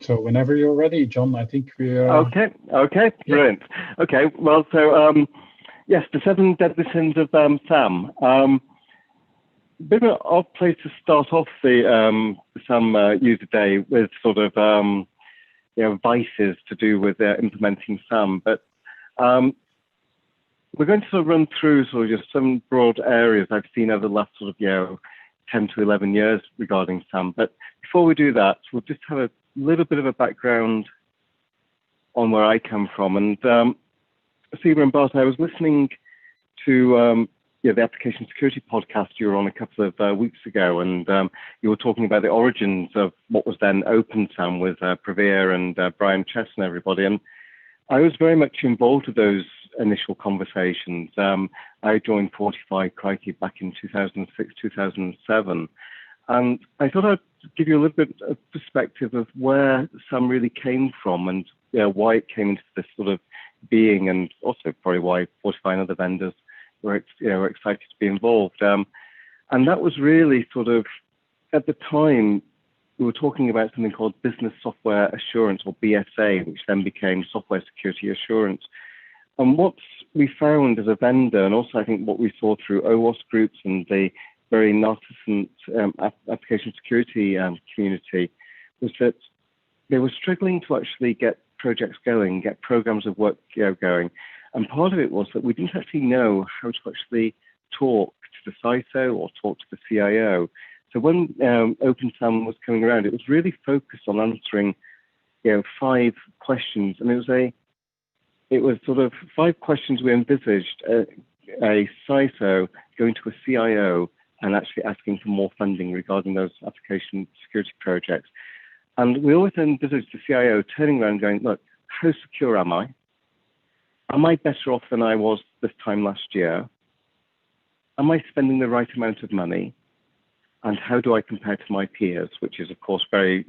So whenever you're ready, John, I think we are. Okay, brilliant. Okay, well, so yes, the 7 deadly sins of SAM. Bit of an odd place to start off the SAM user day with sort of vices to do with implementing SAM, but we're going to sort of run through sort of just some broad areas I've seen over the last sort of 10 to 11 years regarding SAM. But before we do that, we'll just have a little bit of a background on where I come from. And Siva and Bart, I was listening to the application security podcast you were on a couple of weeks ago, and you were talking about the origins of what was then OpenSAM with Praveer and Brian Chess and everybody. And I was very much involved with those initial conversations. I joined 45 Crikey back in 2006, 2007. And I thought I'd give you a little bit of perspective of where SAM really came from and why it came into this sort of being, and also probably why 45 other vendors were excited to be involved. And that was really sort of, at the time, we were talking about something called Business Software Assurance, or BSA, which then became Software Security Assurance. And what we found as a vendor, and also I think what we saw through OWASP groups and the very nascent application security community, was that they were struggling to actually get projects going, get programs of work going. And part of it was that we didn't actually know how to actually talk to the CISO or talk to the CIO. So when OpenSAM was coming around, it was really focused on answering 5 questions. And it was sort of 5 questions we envisaged a CISO going to a CIO and actually asking for more funding regarding those application security projects. And we always envisaged the CIO turning around and going, look, how secure am I? Am I better off than I was this time last year? Am I spending the right amount of money? And how do I compare to my peers? Which is, of course, very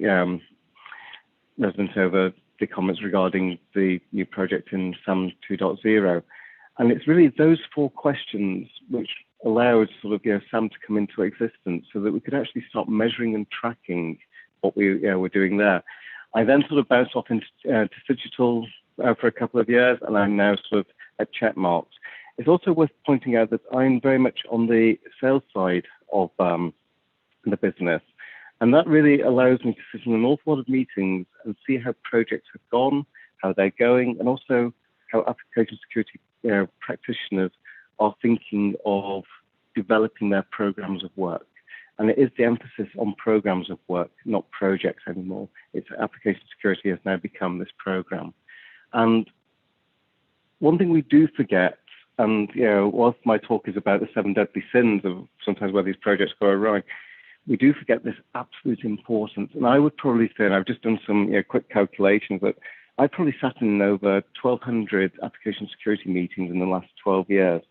resonant over the comments regarding the new project in SAM 2.0. And it's really those 4 questions which allowed sort of SAM to come into existence so that we could actually start measuring and tracking what we were doing there. I then sort of bounced off into digital for a couple of years, and I'm now sort of at Checkmarks. It's also worth pointing out that I'm very much on the sales side of the business, and that really allows me to sit in an awful lot of meetings and see how projects have gone, how they're going, and also how application security practitioners are thinking of developing their programs of work. And it is the emphasis on programs of work, not projects anymore. It's application security has now become this program. And one thing we do forget, and whilst my talk is about the 7 deadly sins of sometimes where these projects go awry, we do forget this absolute importance. And I would probably say, and I've just done some quick calculations, that I probably sat in over 1,200 application security meetings in the last 12 years.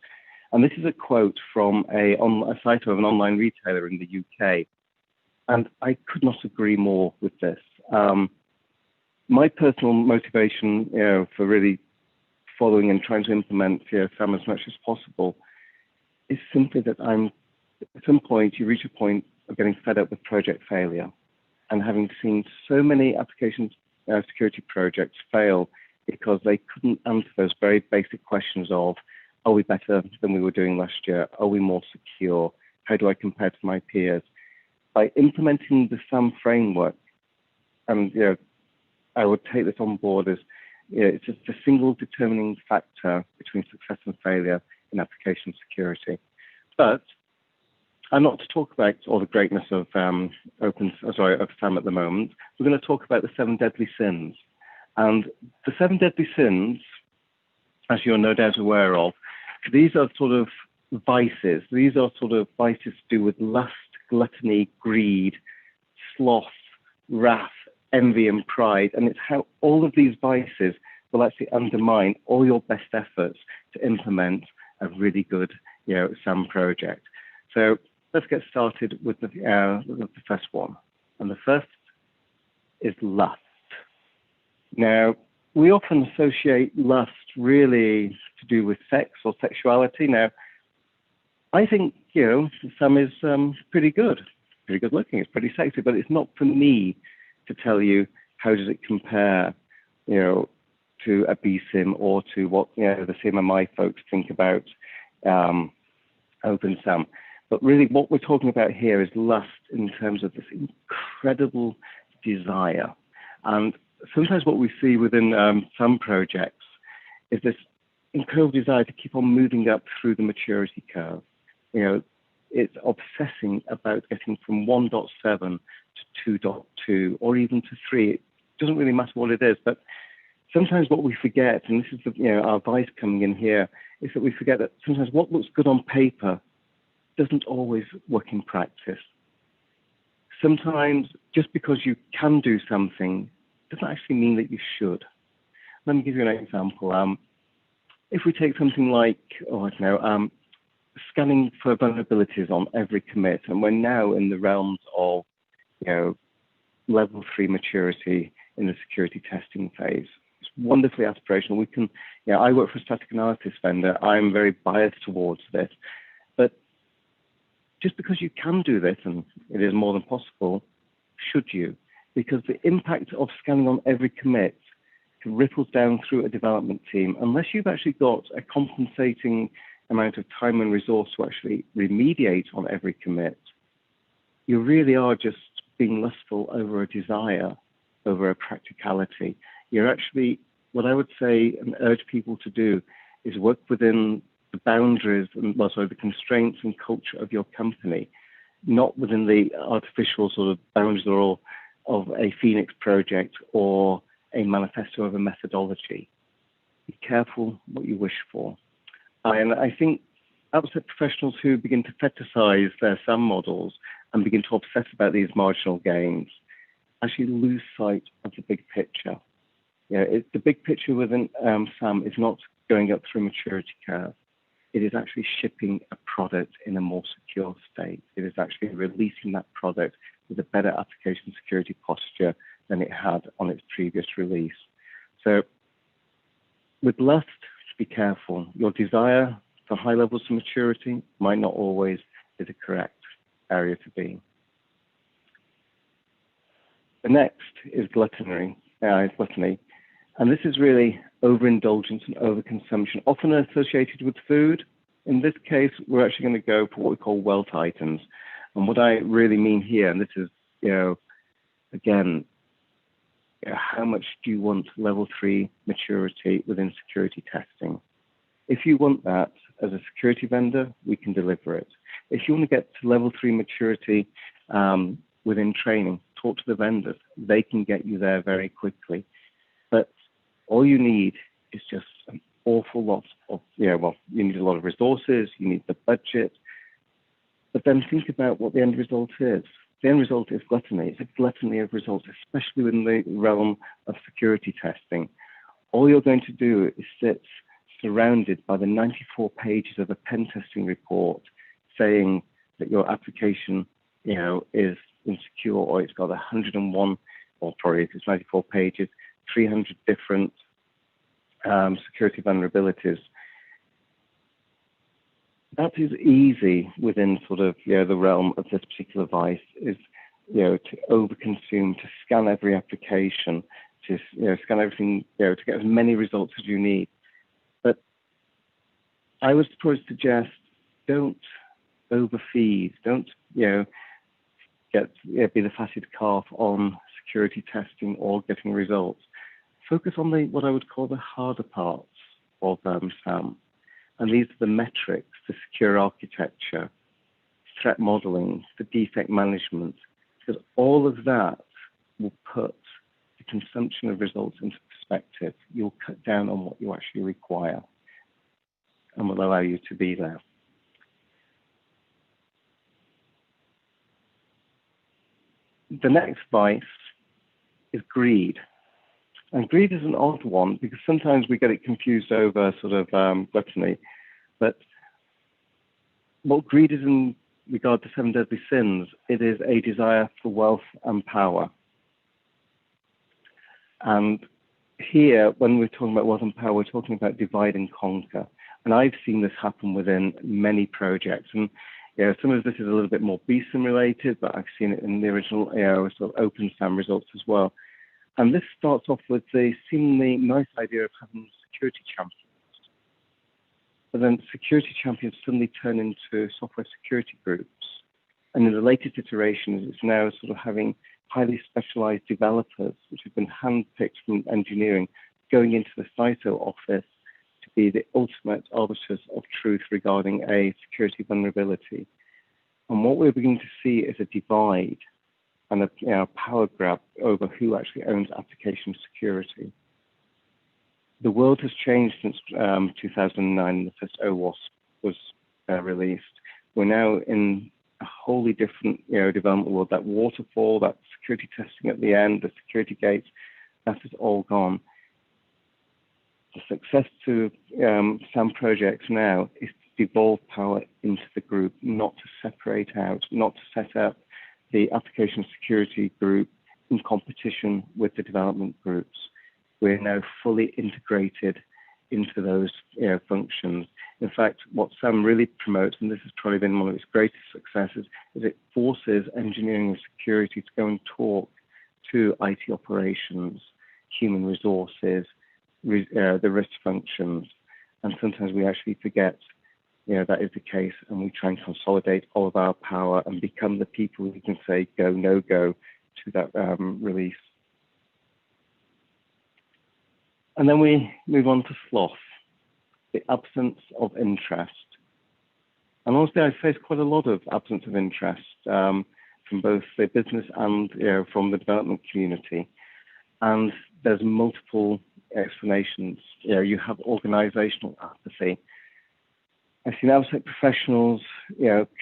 And this is a quote from a site of an online retailer in the UK. And I could not agree more with this. My personal motivation for really following and trying to implement SAM as much as possible is simply that at some point you reach a point of getting fed up with project failure, and having seen so many application security projects fail because they couldn't answer those very basic questions of, are we better than we were doing last year? Are we more secure? How do I compare to my peers? By implementing the SAM framework, and I would take this on board as it's just a single determining factor between success and failure in application security. But I'm not to talk about all the greatness of SAM at the moment. We're going to talk about the 7 deadly sins. And the 7 deadly sins, as you're no doubt aware of, these are sort of vices. These are sort of vices to do with lust, gluttony, greed, sloth, wrath, envy, and pride. And it's how all of these vices will actually undermine all your best efforts to implement a really good SAM project. So let's get started with the first one. And the first is lust. Now, we often associate lust really to do with sex or sexuality. Now, I think, SAM is pretty good looking. It's pretty sexy, but it's not for me to tell you how does it compare, to a BSIM or to what, the CMMI folks think about Open SAMM. But really what we're talking about here is lust in terms of this incredible desire. And sometimes what we see within some projects is this incredible desire to keep on moving up through the maturity curve. It's obsessing about getting from 1.7 to 2.2 or even to 3. It doesn't really matter what it is, but sometimes what we forget, and this is our advice coming in here, is that we forget that sometimes what looks good on paper doesn't always work in practice. Sometimes just because you can do something doesn't actually mean that you should. Let me give you an example. If we take something like, scanning for vulnerabilities on every commit, and we're now in the realms of, level 3 maturity in the security testing phase. It's wonderfully aspirational. We can, I work for a static analysis vendor. I'm very biased towards this, but just because you can do this, and it is more than possible, should you? Because the impact of scanning on every commit ripples down through a development team. Unless you've actually got a compensating amount of time and resource to actually remediate on every commit, you really are just being lustful over a desire, over a practicality. You're actually, what I would say and urge people to do is work within the boundaries and the constraints and culture of your company, not within the artificial sort of boundaries or of a Phoenix project or a manifesto of a methodology. Be careful what you wish for. And I think outset professionals who begin to fetishize their SAM models and begin to obsess about these marginal gains actually lose sight of the big picture. The big picture within SAM is not going up through maturity curve. It is actually shipping a product in a more secure state. It is actually releasing that product with a better application security posture than it had on its previous release. So with lust, be careful. Your desire for high levels of maturity might not always be the correct area to be. The next is gluttony. And this is really overindulgence and overconsumption, often associated with food. In this case, we're actually going to go for what we call wealth items. And what I really mean here, and this is, again, how much do you want level 3 maturity within security testing? If you want that as a security vendor, we can deliver it. If you want to get to level 3 maturity within training, talk to the vendors. They can get you there very quickly. But all you need is just an awful lot of, you need a lot of resources, you need the budget. But then think about what the end result is. The end result is gluttony. It's a gluttony of results, especially within the realm of security testing. All you're going to do is sit surrounded by the 94 pages of a pen testing report saying that your application, is insecure, or it's got 101, or probably if it's 94 pages, 300 different security vulnerabilities. That is easy within sort of the realm of this particular vice, is to overconsume, to scan every application, to scan everything, to get as many results as you need. But I would probably suggest don't overfeed, don't be the fatted calf on security testing or getting results. Focus on what I would call the harder parts of SAM. And these are the metrics, the secure architecture, threat modeling, the defect management, because all of that will put the consumption of results into perspective. You'll cut down on what you actually require and will allow you to be there. The next vice is greed. And greed is an odd one because sometimes we get it confused over sort of gluttony. But what greed is in regard to 7 deadly sins, it is a desire for wealth and power. And here, when we're talking about wealth and power, we're talking about divide and conquer. And I've seen this happen within many projects. And some of this is a little bit more BSIM related, but I've seen it in the original sort of Open SAMM results as well. And this starts off with the seemingly nice idea of having security champions. But then security champions suddenly turn into software security groups. And in the latest iterations, it's now sort of having highly specialized developers, which have been handpicked from engineering, going into the CISO office to be the ultimate arbiters of truth regarding a security vulnerability. And what we're beginning to see is a divide and a power grab over who actually owns application security. The world has changed since 2009, the first OWASP was released. We're now in a wholly different development world. That waterfall, that security testing at the end, the security gates, that is all gone. The success to SAMM projects now is to devolve power into the group, not to separate out, not to set up the application security group in competition with the development groups. We're now fully integrated into those functions. In fact, what SAMM really promotes, and this has probably been one of its greatest successes, is it forces engineering and security to go and talk to IT operations, human resources, the risk functions. And sometimes we actually forget that is the case, and we try and consolidate all of our power and become the people who can say go, no go to that release. And then we move on to Sloth, the absence of interest. And honestly, I face quite a lot of absence of interest from both the business and from the development community. And there's multiple explanations. You have organizational apathy. I've seen outside professionals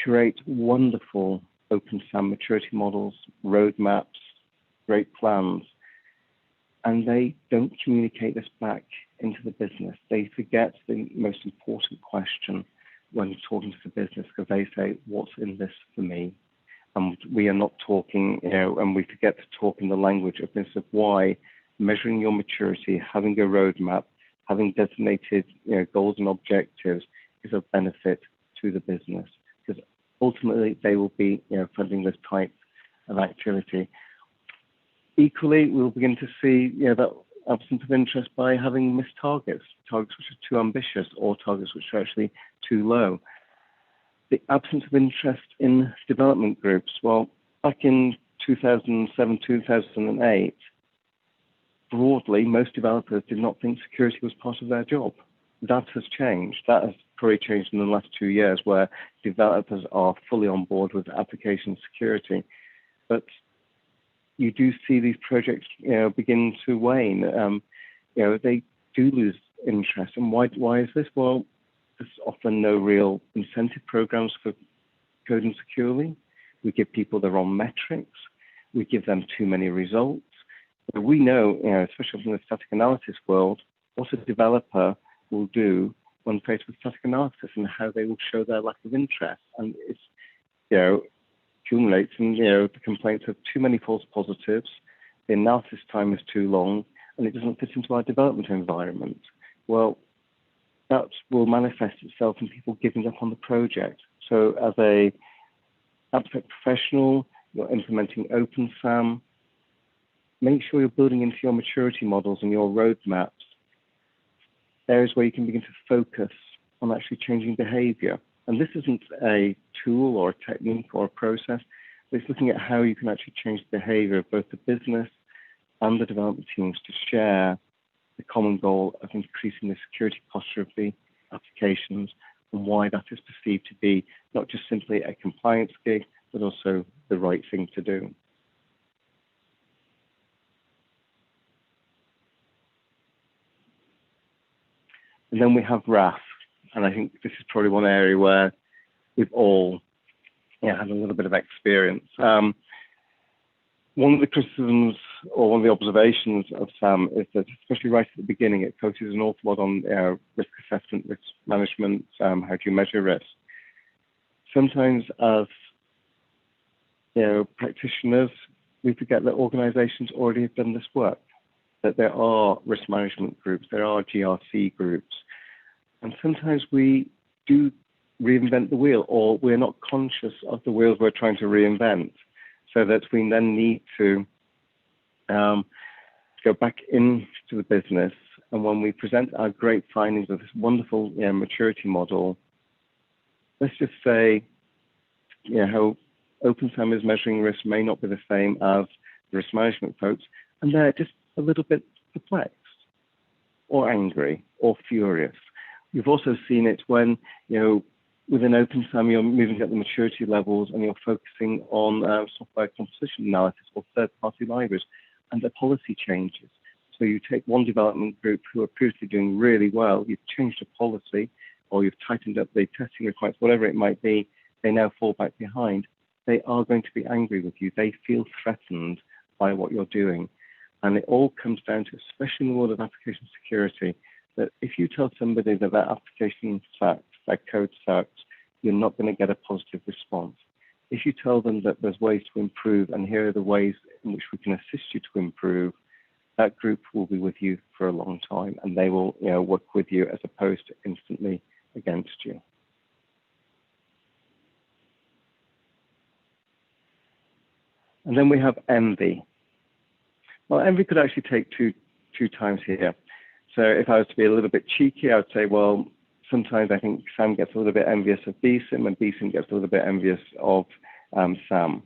curate wonderful open SAMM maturity models, roadmaps, great plans, and they don't communicate this back into the business. They forget the most important question when talking to the business, because they say, what's in this for me? And we are not talking, and we forget to talk in the language of this, of why measuring your maturity, having a roadmap, having designated goals and objectives is of benefit to the business, because ultimately they will be funding this type of activity. Equally, we'll begin to see that absence of interest by having missed targets which are too ambitious or targets which are actually too low. The absence of interest in development groups. Well, back in 2007, 2008, broadly, most developers did not think security was part of their job. That has changed. That has probably changed in the last 2 years, where developers are fully on board with application security. But you do see these projects begin to wane. They do lose interest. And why is this? Well, there's often no real incentive programs for coding securely. We give people the wrong metrics. We give them too many results. But we know, especially from the static analysis world, what a developer will do when faced with static analysis and how they will show their lack of interest. And it's, accumulates, and the complaints of too many false positives, the analysis time is too long, and it doesn't fit into our development environment. Well, that will manifest itself in people giving up on the project. So as a abstract professional, you're implementing open SAMM, make sure you're building into your maturity models and your roadmaps areas where you can begin to focus on actually changing behavior. And this isn't a tool or a technique or a process, but it's looking at how you can actually change the behavior of both the business and the development teams to share the common goal of increasing the security posture of the applications, and why that is perceived to be not just simply a compliance gig, but also the right thing to do. And then we have RAF, and I think this is probably one area where we've all had a little bit of experience. One of the criticisms or one of the observations of SAMM is that, especially right at the beginning, it focuses an awful lot on risk assessment, risk management, how do you measure risk. Sometimes as practitioners, we forget that organizations already have done this work, that there are risk management groups, there are GRC groups, and sometimes we do reinvent the wheel, or we're not conscious of the wheels we're trying to reinvent, so that we then need to go back into the business, and when we present our great findings of this wonderful maturity model, let's just say how OpenSAMM is measuring risk may not be the same as the risk management folks, and they're just a little bit perplexed or angry or furious. We've also seen it when, within OpenSAMM, you're moving at the maturity levels and you're focusing on software composition analysis or third-party libraries, and the policy changes. So you take one development group who are previously doing really well, you've changed a policy, or you've tightened up the testing requirements, whatever it might be, they now fall back behind. They are going to be angry with you. They feel threatened by what you're doing. And it all comes down to, especially in the world of application security, that if you tell somebody that their application sucks, their code sucks, you're not going to get a positive response. If you tell them that there's ways to improve, and here are the ways in which we can assist you to improve, that group will be with you for a long time, and they will work with you as opposed to instantly against you. And then we have envy. Well, envy could actually take two times here. So if I was to be a little bit cheeky, I would say, well, sometimes I think Sam gets a little bit envious of BSIMM, and BSIMM gets a little bit envious of SAMM.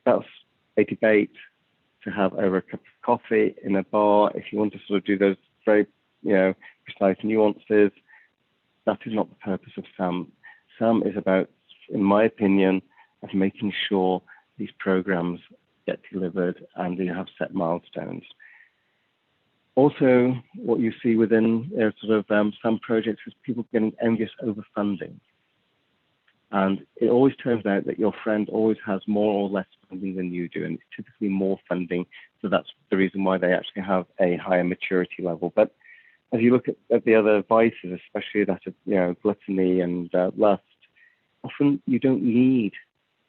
That's a debate to have over a cup of coffee in a bar. If you want to sort of do those very precise nuances, that is not the purpose of SAMM. SAMM is about, in my opinion, of making sure these programs get delivered and you have set milestones. Also, what you see within some projects is people getting envious over funding. And it always turns out that your friend always has more or less funding than you do, and it's typically more funding. So that's the reason why they actually have a higher maturity level. But as you look at the other vices, especially that of gluttony and lust, often you don't need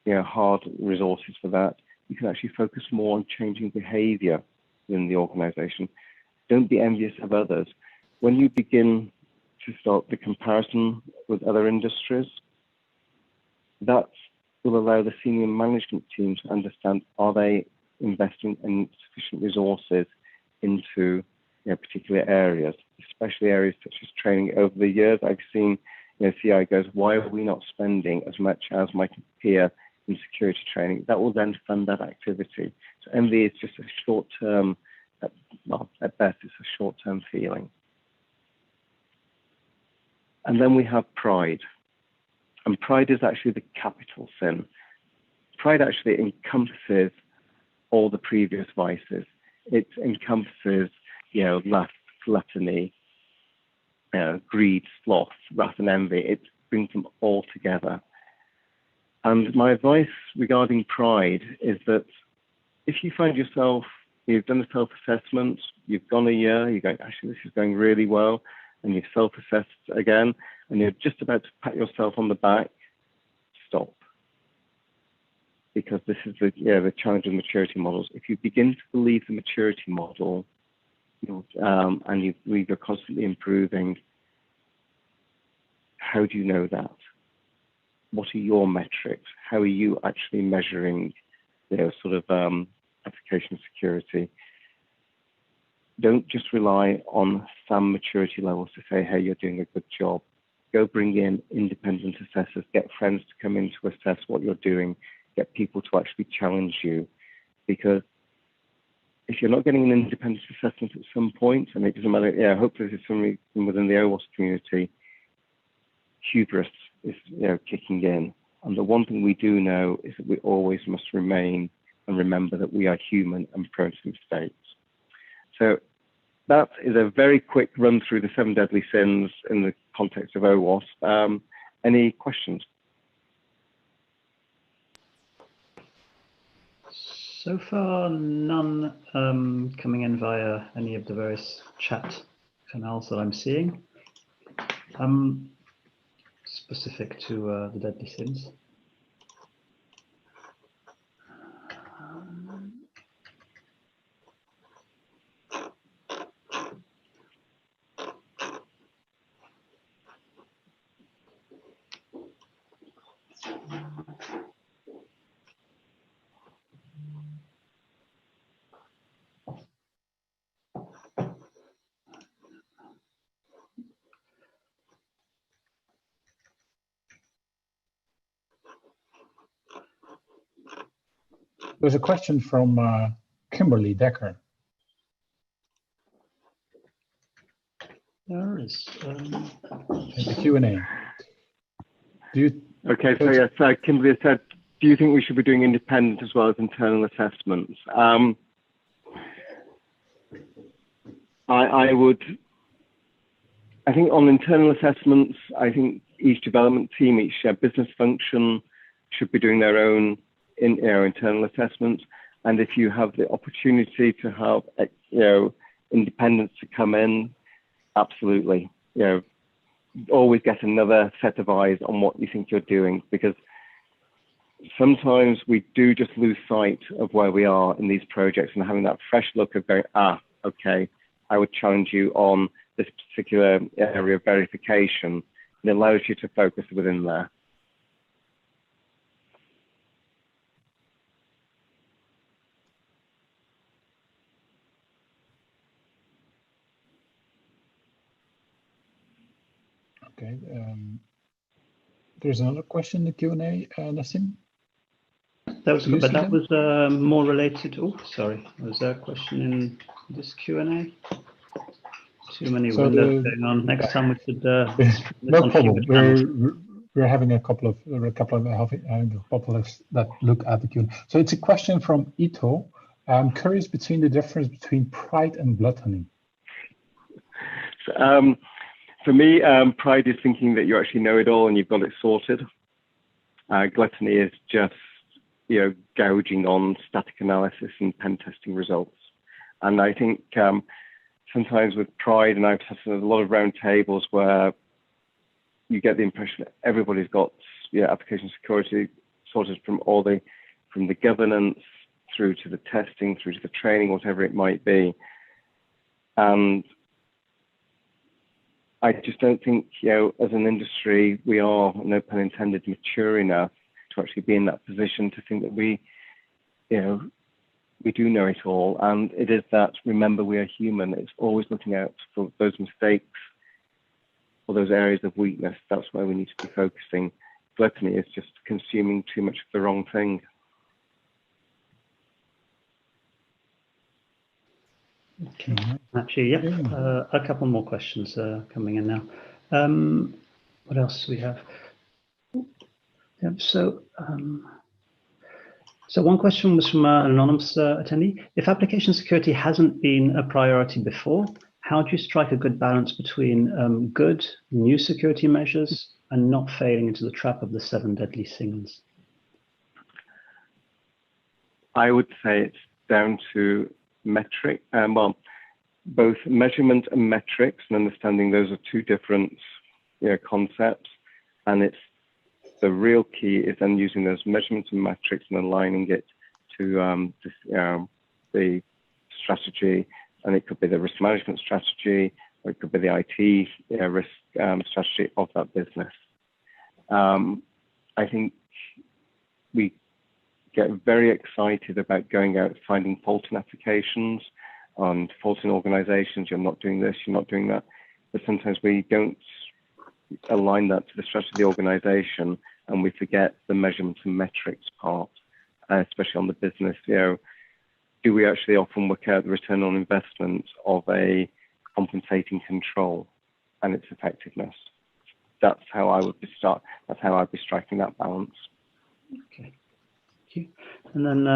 hard resources for that. You can actually focus more on changing behavior in the organization. Don't be envious of others. When you begin to start the comparison with other industries, that will allow the senior management team to understand, are they investing in sufficient resources into particular areas, especially areas such as training. Over the years, I've seen CI goes, why are we not spending as much as my peer in security training? That will then fund that activity. So envy is just a short-term, well, at best, it's a short-term feeling. And then we have pride. And pride is actually the capital sin. Pride actually encompasses all the previous vices. It encompasses, lust, gluttony, greed, sloth, wrath, and envy. It brings them all together. And my advice regarding pride is that if you find yourself, you've done a self-assessment, you've gone a year, you're going, actually, this is going really well, and you've self-assessed again, and you're just about to pat yourself on the back, stop. Because this is the challenge of maturity models. If you begin to believe the maturity model, and you're constantly improving, how do you know that? What are your metrics? How are you actually measuring application security? Don't just rely on SAMM maturity levels to say, hey, you're doing a good job. Go bring in independent assessors, get friends to come in to assess what you're doing, get people to actually challenge you. Because if you're not getting an independent assessment at some point, and it doesn't matter, hopefully there's somebody within the OWASP community, hubris is kicking in. And the one thing we do know is that we always must remain and remember that we are human and prone to mistakes. So that is a very quick run through the 7 deadly sins in the context of OWASP. Any questions? So far, none coming in via any of the various chat canals that I'm seeing. Specific to the deadly sins. There's a question from Kimberly Decker. There is. In the Q&A. Okay, so yes, Kimberly said, do you think we should be doing independent as well as internal assessments? I think on internal assessments, I think each development team, each business function should be doing their own internal assessments. And if you have the opportunity to have independents to come in, absolutely, always get another set of eyes on what you think you're doing, because sometimes we do just lose sight of where we are in these projects, and having that fresh look of going, okay, I would challenge you on this particular area of verification. It allows you to focus within there. Okay. There's another question in the Q&A, Nassim. That was, but that was more related. Oh, sorry. Was there a question in this Q&A? Too many windows going on. Next time we should. No problem. We're having a couple of that look at the Q&A. So it's a question from Ito. I'm curious between the difference between pride and gluttony. For me, pride is thinking that you actually know it all and you've got it sorted. Gluttony is just gouging on static analysis and pen testing results. And I think sometimes with pride, and I've had a lot of round tables where you get the impression that everybody's got application security sorted from the governance through to the testing, through to the training, whatever it might be. And I just don't think, as an industry, we are, no pun intended, mature enough to actually be in that position to think that we do know it all. And it is that, remember, we are human. It's always looking out for those mistakes or those areas of weakness. That's where we need to be focusing. Gluttony is just consuming too much of the wrong thing. Okay. Actually, yep. A couple more questions coming in now. What else do we have? Yep, so one question was from an anonymous attendee. If application security hasn't been a priority before, how do you strike a good balance between good new security measures and not failing into the trap of the 7 deadly sins? I would say it's down to metric, both measurement and metrics, and understanding those are two different concepts. And it's the real key is then using those measurements and metrics and aligning it to the strategy. And it could be the risk management strategy, or it could be the IT risk strategy of that business. I think we get very excited about going out, finding fault in applications, and fault in organizations. You're not doing this, you're not doing that. But sometimes we don't align that to the strategy of the organization, and we forget the measurements and metrics part, especially on the business. Do we actually often work out the return on investment of a compensating control and its effectiveness? That's how I would That's how I'd be striking that balance. Okay. Thank you. And then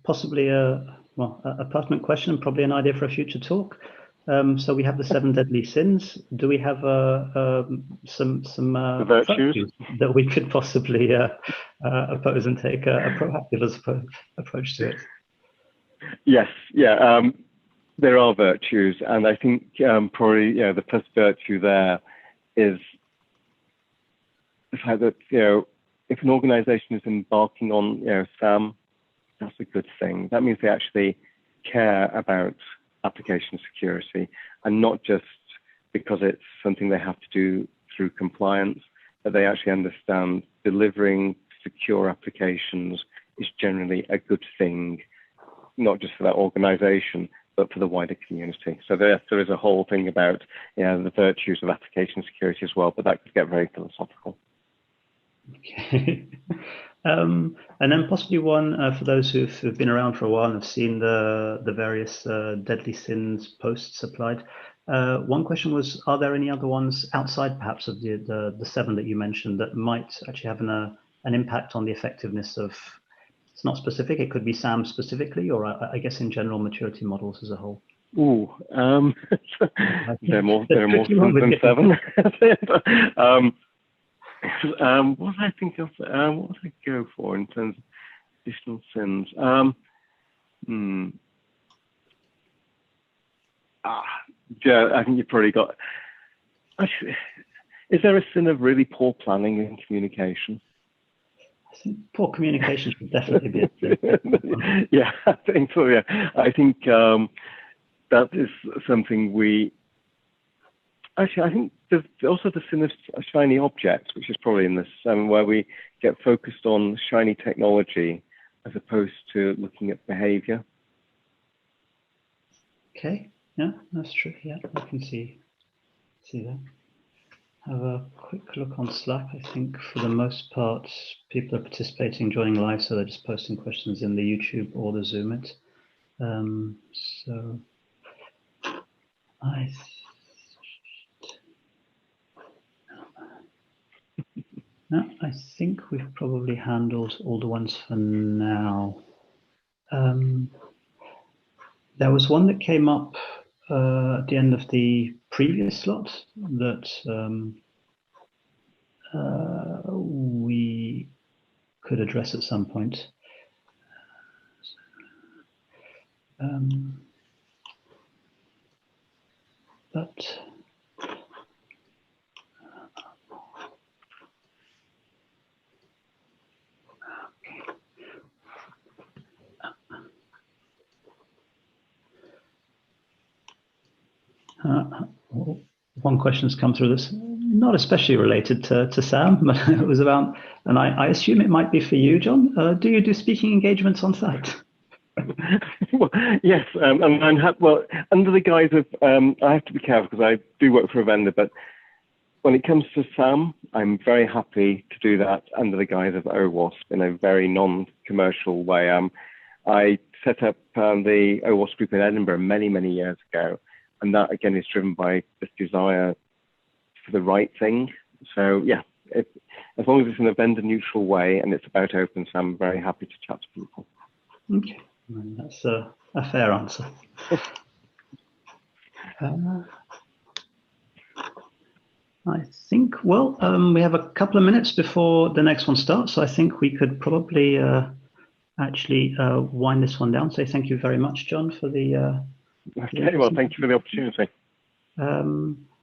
possibly a pertinent question, and probably an idea for a future talk. So we have the 7 deadly sins. Do we have some virtues that we could possibly oppose and take a proactive approach to it? Yes, yeah. There are virtues, and I think probably the first virtue there is the fact that if an organization is embarking on SAMM, that's a good thing. That means they actually care about application security, and not just because it's something they have to do through compliance, but they actually understand delivering secure applications is generally a good thing, not just for that organization, but for the wider community. So there is a whole thing about the virtues of application security as well, but that could get very philosophical. Okay. And then possibly one for those who've been around for a while and have seen the various deadly sins posts applied. One question was, are there any other ones outside perhaps of the 7 that you mentioned that might actually have an impact on the effectiveness of, it's not specific, it could be SAM specifically, or I guess in general maturity models as a whole? Ooh, there are more than 7. What did I think of? What did I go for in terms of additional sins? Yeah, I think you've probably got. Actually, is there a sin of really poor planning and communication? I think poor communication should definitely be a sin. Yeah, I think so. Yeah, I think that is something we. Actually, I think there's also the sin of shiny objects, which is probably in this, where we get focused on shiny technology as opposed to looking at behavior. Okay, yeah, that's true. Yeah, I can see that. Have a quick look on Slack. I think for the most part, people are participating, joining live, so they're just posting questions in the YouTube or the Zoom it. So I think we've probably handled all the ones for now. There was one that came up at the end of the previous slot that we could address at some point. One question has come through this, not especially related to Sam, but it was about, and I assume it might be for you, John. Do you do speaking engagements on site? Well, yes, well, under the guise of, I have to be careful because I do work for a vendor, but when it comes to SAM, I'm very happy to do that under the guise of OWASP in a very non-commercial way. I set up the OWASP group in Edinburgh many, many years ago, and that again is driven by this desire for the right thing. So yeah, as long as it's in a vendor-neutral way and it's about open SAM, I'm very happy to chat to people. Okay, that's a fair answer. I think, well, we have a couple of minutes before the next one starts, so I think we could probably actually wind this one down. So thank you very much, John, for the... Okay, well, thank you for the opportunity.